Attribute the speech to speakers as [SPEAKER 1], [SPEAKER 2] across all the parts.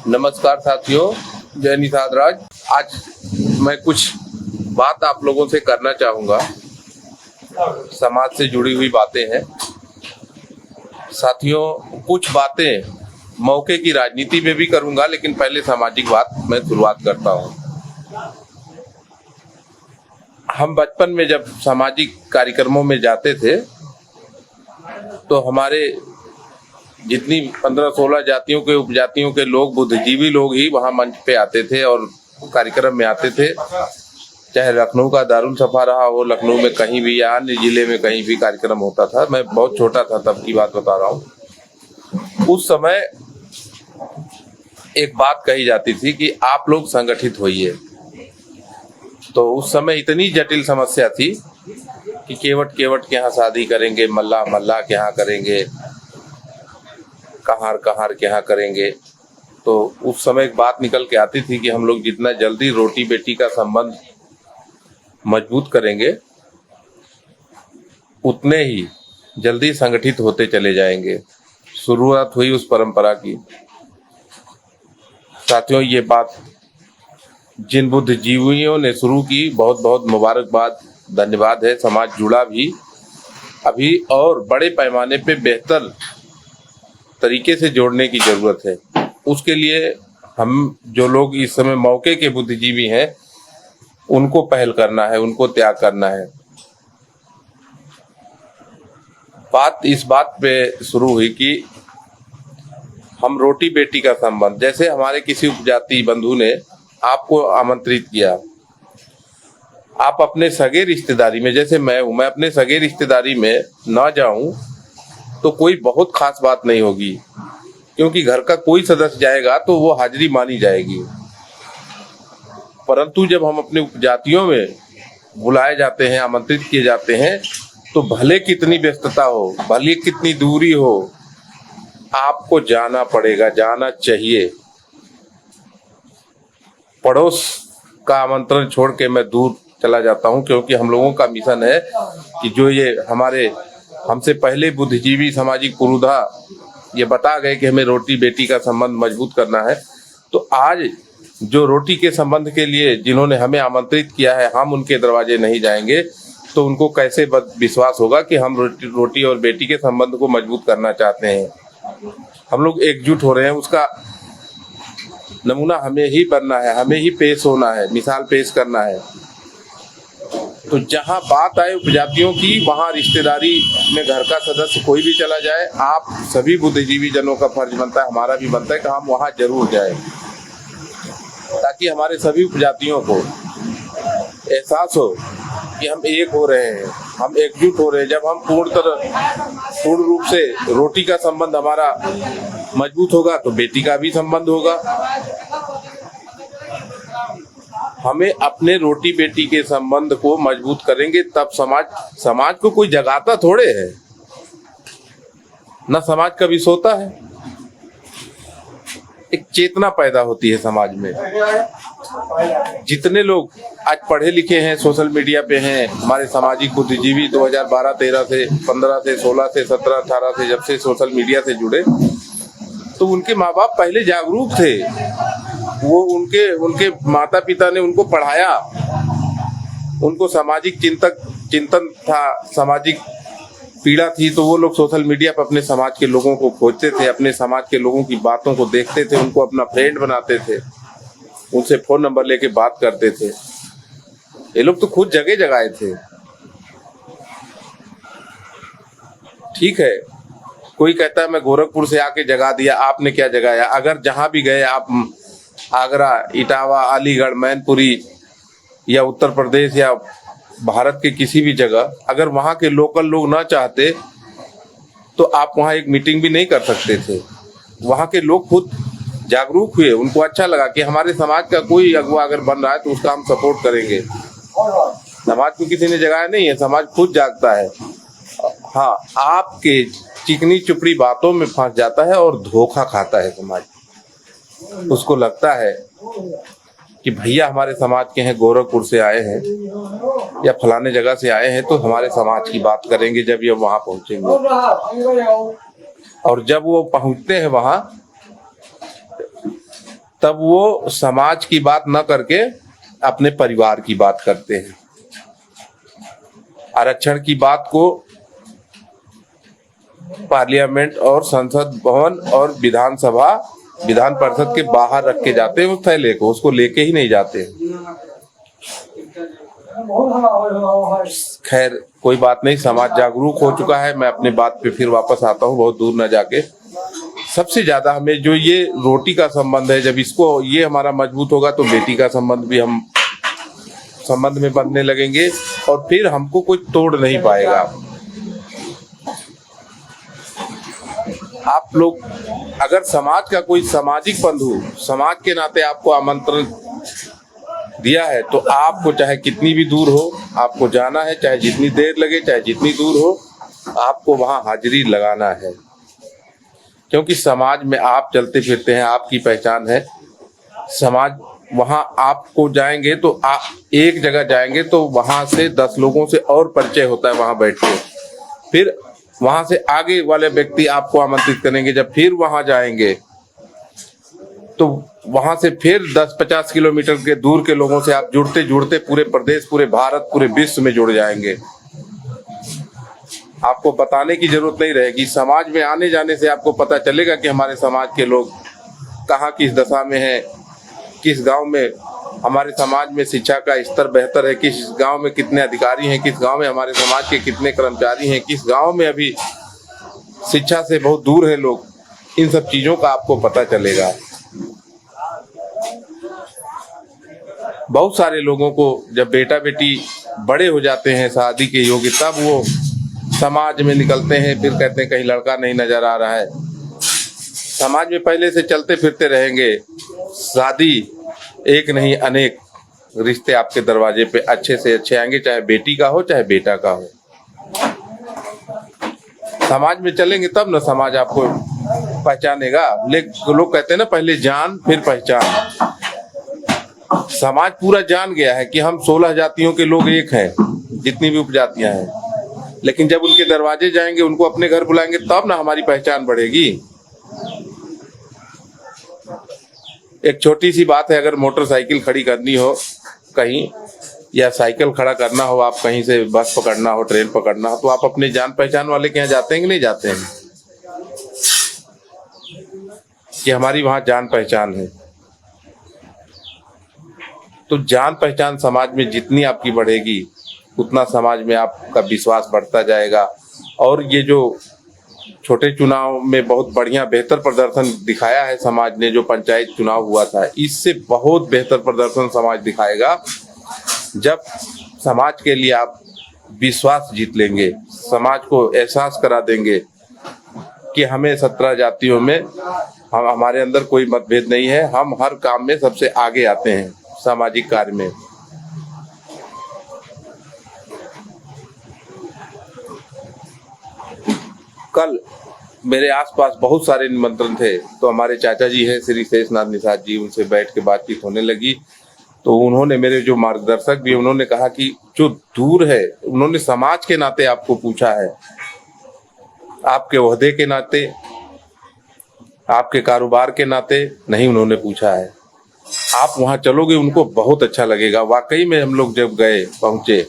[SPEAKER 1] नमस्कार साथियों, जय निषाद राज। आज मैं कुछ बात आप लोगों से करना चाहूँगा। समाज से जुड़ी हुई बातें हैं साथियों। कुछ बातें मौके की राजनीति में भी करूँगा, लेकिन पहले सामाजिक बात मैं शुरुआत करता हूँ। हम बचपन में जब सामाजिक कार्यक्रमों में जाते थे तो हमारे जितनी 15-16 जातियों के उपजातियों के लोग, बुद्धिजीवी लोग ही वहाँ मंच पे आते थे और कार्यक्रम में आते थे। चाहे लखनऊ का दारुल सफा रहा हो, लखनऊ में कहीं भी या अन्य जिले में कहीं भी कार्यक्रम होता था। मैं बहुत छोटा था तब की बात बता रहा हूँ। उस समय एक बात कही जाती थी कि आप लोग संगठित होइए। तो उस समय इतनी जटिल समस्या थी कि केवट के यहाँ शादी करेंगे, मल्ला के यहाँ करेंगे, कहार के यहाँ करेंगे। तो उस समय एक बात निकल के आती थी कि हम लोग जितना जल्दी रोटी बेटी का संबंध मजबूत करेंगे उतने ही जल्दी संगठित होते चले जाएंगे। शुरुआत हुई उस परंपरा की। साथियों, ये बात जिन बुद्धिजीवियों ने शुरू की, बहुत बहुत मुबारकबाद, धन्यवाद है। समाज जुड़ा भी अभी और बड़े पैमाने पे बेहतर तरीके से जोड़ने की जरूरत है। उसके लिए हम जो लोग इस समय मौके के बुद्धिजीवी हैं उनको पहल करना है, उनको त्याग करना है। बात इस बात पे शुरू हुई कि हम रोटी बेटी का संबंध, जैसे हमारे किसी उपजाति बंधु ने आपको आमंत्रित किया, आप अपने सगे रिश्तेदारी में, जैसे मैं हूं, मैं अपने सगे रिश्तेदारी में ना जाऊं तो कोई बहुत खास बात नहीं होगी, क्योंकि घर का कोई सदस्य जाएगा तो वो हाजिरी मानी जाएगी। परंतु जब हम अपने उपजातियों में बुलाए जाते हैं, आमंत्रित किए जाते हैं, तो भले कितनी व्यस्तता हो, भले कितनी दूरी हो, आपको जाना पड़ेगा, जाना चाहिए। पड़ोस का आमंत्रण छोड़ के मैं दूर चला जाता हूं, क्योंकि हम लोगों का मिशन है कि जो ये हमारे हमसे पहले बुद्धिजीवी सामाजिक पुरोधा ये बता गए कि हमें रोटी बेटी का संबंध मजबूत करना है, तो आज जो रोटी के संबंध के लिए जिन्होंने हमें आमंत्रित किया है, हम उनके दरवाजे नहीं जाएंगे तो उनको कैसे विश्वास होगा कि हम रोटी और बेटी के संबंध को मजबूत करना चाहते हैं। हम लोग एकजुट हो रहे हैं, उसका नमूना हमें ही बनना है, हमें ही पेश होना है, मिसाल पेश करना है। तो जहां बात आए उपजातियों की, वहां रिश्तेदारी में घर का सदस्य कोई भी चला जाए, आप सभी बुद्धिजीवी जनों का फर्ज बनता है, हमारा भी बनता है कि हम वहां जरूर जाए, ताकि हमारे सभी उपजातियों को एहसास हो कि हम एक हो रहे हैं, हम एकजुट हो रहे हैं। जब हम पूर्ण रूप से रोटी का संबंध हमारा मजबूत होगा तो बेटी का भी संबंध होगा। हमें अपने रोटी बेटी के संबंध को मजबूत करेंगे तब समाज को कोई जगाता थोड़े है, ना समाज कभी सोता है। एक चेतना पैदा होती है समाज में। जितने लोग आज पढ़े लिखे हैं, सोशल मीडिया पे हैं, हमारे सामाजिक बुद्धिजीवी 2012-13 से 15 से 16 से 17 18 से जब से सोशल मीडिया से जुड़े, तो उनके माँ बाप पहले जागरूक थे। वो उनके माता पिता ने उनको पढ़ाया, उनको सामाजिक चिंतन था, सामाजिक पीड़ा थी, तो वो लोग सोशल मीडिया पर अपने समाज के लोगों को खोजते थे, अपने समाज के लोगों की बातों को देखते थे, उनको अपना फ्रेंड बनाते थे, उनसे फोन नंबर लेके बात करते थे। ये लोग तो खुद जगह जगाए थे। ठीक है, कोई कहता है मैं गोरखपुर से आके जगा दिया, आपने क्या जगाया? अगर जहां भी गए आप, आगरा, इटावा, अलीगढ़, मैनपुरी या उत्तर प्रदेश या भारत के किसी भी जगह, अगर वहां के लोकल लोग ना चाहते तो आप वहां एक मीटिंग भी नहीं कर सकते थे। वहां के लोग खुद जागरूक हुए, उनको अच्छा लगा कि हमारे समाज का कोई अगुवा अगर बन रहा है तो उसका हम सपोर्ट करेंगे। समाज को किसी ने जगाया नहीं है, समाज खुद जागता है। हाँ, आपके चिकनी चुपड़ी बातों में फंस जाता है और धोखा खाता है समाज। उसको लगता है कि भैया हमारे समाज के हैं, गोरखपुर से आए हैं या फलाने जगह से आए हैं, तो हमारे समाज की बात करेंगे जब ये वहां पहुंचेंगे। और जब वो पहुंचते हैं वहां तब वो समाज की बात न करके अपने परिवार की बात करते हैं। आरक्षण की बात को पार्लियामेंट और संसद भवन और विधान परिषद के बाहर रख के जाते हैं उस थैले को, उसको लेके ही नहीं जाते। खैर कोई बात नहीं, समाज जागरूक हो चुका है। मैं अपने बात पे फिर वापस आता हूँ, बहुत दूर न जाके। सबसे ज्यादा हमें जो ये रोटी का संबंध है, जब इसको ये हमारा मजबूत होगा तो बेटी का संबंध भी हम संबंध में बनने लगेंगे और फिर हमको कोई तोड़ नहीं पाएगा। आप लोग अगर समाज का कोई सामाजिक बंधु समाज के नाते आपको आमंत्रण दिया है तो आपको चाहे कितनी भी दूर हो, आपको जाना है, चाहे जितनी देर लगे, चाहे जितनी दूर हो, आपको वहां हाजिरी लगाना है। क्योंकि समाज में आप चलते फिरते हैं, आपकी पहचान है। समाज वहां आपको जाएंगे तो आप एक जगह जाएंगे तो वहां से 10 लोगों से और परिचय होता है वहां बैठ के। फिर वहां से आगे वाले व्यक्ति आपको आमंत्रित करेंगे। जब फिर वहां जाएंगे तो वहां से फिर 10-50 किलोमीटर के दूर के लोगों से आप जुड़ते जुड़ते पूरे प्रदेश, पूरे भारत, पूरे विश्व में जुड़ जाएंगे। आपको बताने की जरूरत नहीं रहेगी। समाज में आने जाने से आपको पता चलेगा कि हमारे समाज के लोग कहाँ किस दशा में हैं, किस गांव में हमारे समाज में शिक्षा का स्तर बेहतर है, किस गांव में कितने अधिकारी हैं, किस गांव में हमारे समाज के कितने कर्मचारी हैं, किस गांव में अभी शिक्षा से बहुत दूर है लोग। इन सब चीजों का आपको पता चलेगा। बहुत सारे लोगों को जब बेटा बेटी बड़े हो जाते हैं शादी के योग्य, तब वो समाज में निकलते हैं, फिर कहते हैं कहीं लड़का नहीं नजर आ रहा है। समाज में पहले से चलते फिरते रहेंगे, शादी एक नहीं अनेक रिश्ते आपके दरवाजे पे अच्छे से अच्छे आएंगे, चाहे बेटी का हो चाहे बेटा का हो। समाज में चलेंगे तब ना समाज आपको पहचानेगा। लोग कहते हैं ना पहले जान फिर पहचान। समाज पूरा जान गया है कि हम 16 जातियों के लोग एक हैं, जितनी भी उपजातियां हैं। लेकिन जब उनके दरवाजे जाएंगे, उनको अपने घर बुलाएंगे, तब ना हमारी पहचान बढ़ेगी। एक छोटी सी बात है, अगर मोटरसाइकिल खड़ी करनी हो कहीं या साइकिल खड़ा करना हो, आप कहीं से बस पकड़ना हो, ट्रेन पकड़ना हो, तो आप अपने जान पहचान वाले के यहाँ जाते हैं कि नहीं जाते हैं? कि हमारी वहां जान पहचान है। तो जान पहचान समाज में जितनी आपकी बढ़ेगी उतना समाज में आपका विश्वास बढ़ता जाएगा। और ये जो छोटे चुनाव में बहुत बढ़िया बेहतर प्रदर्शन दिखाया है समाज ने, जो पंचायत चुनाव हुआ था, इससे बहुत बेहतर प्रदर्शन समाज दिखाएगा जब समाज के लिए आप विश्वास जीत लेंगे, समाज को एहसास करा देंगे कि हमें 17 जातियों में हमारे अंदर कोई मतभेद नहीं है, हम हर काम में सबसे आगे आते हैं सामाजिक कार्य में। कल मेरे आसपास बहुत सारे निमंत्रण थे, तो हमारे चाचा जी हैं श्री शेषनाथ निषाद जी, उनसे बैठ के बातचीत होने लगी। तो उन्होंने, मेरे जो मार्गदर्शक भी, उन्होंने कहा कि जो दूर है, उन्होंने समाज के नाते आपको पूछा है, आपके ओहदे के नाते, आपके कारोबार के नाते नहीं उन्होंने पूछा है। आप वहां चलोगे, उनको बहुत अच्छा लगेगा। वाकई में हम लोग जब गए पहुंचे,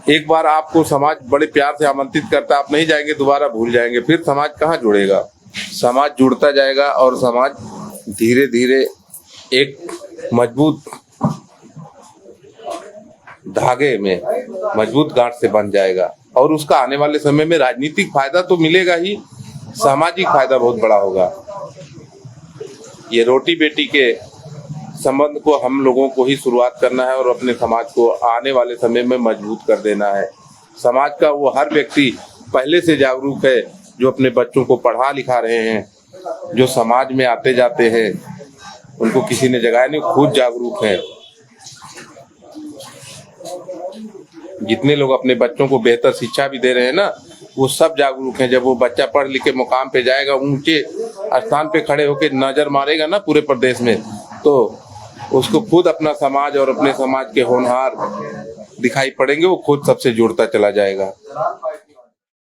[SPEAKER 1] एक बार आपको समाज बड़े प्यार से आमंत्रित करता, आप नहीं जाएंगे, दोबारा भूल जाएंगे, फिर समाज कहाँ जुड़ेगा? समाज जुड़ता जाएगा और समाज धीरे धीरे एक मजबूत धागे में, मजबूत गांठ से बन जाएगा। और उसका आने वाले समय में राजनीतिक फायदा तो मिलेगा ही, सामाजिक फायदा बहुत बड़ा होगा। ये रोटी बेटी के संबंध को हम लोगों को ही शुरुआत करना है और अपने समाज को आने वाले समय में मजबूत कर देना है। समाज का वो हर व्यक्ति पहले से जागरूक है, जो अपने बच्चों को पढ़ा लिखा रहे हैं, जो समाज में आते जाते हैं, उनको किसी ने जगाया नहीं, खुद जागरूक हैं। जितने लोग अपने बच्चों को बेहतर शिक्षा भी दे रहे हैं ना, वो सब जागरूक हैं। जब वो बच्चा पढ़ लिख के मुकाम पे जाएगा, ऊंचे स्थान पे खड़े होकर नजर मारेगा ना पूरे प्रदेश में, तो उसको खुद अपना समाज और अपने समाज के होनहार दिखाई पड़ेंगे, वो खुद सबसे जुड़ता चला जाएगा।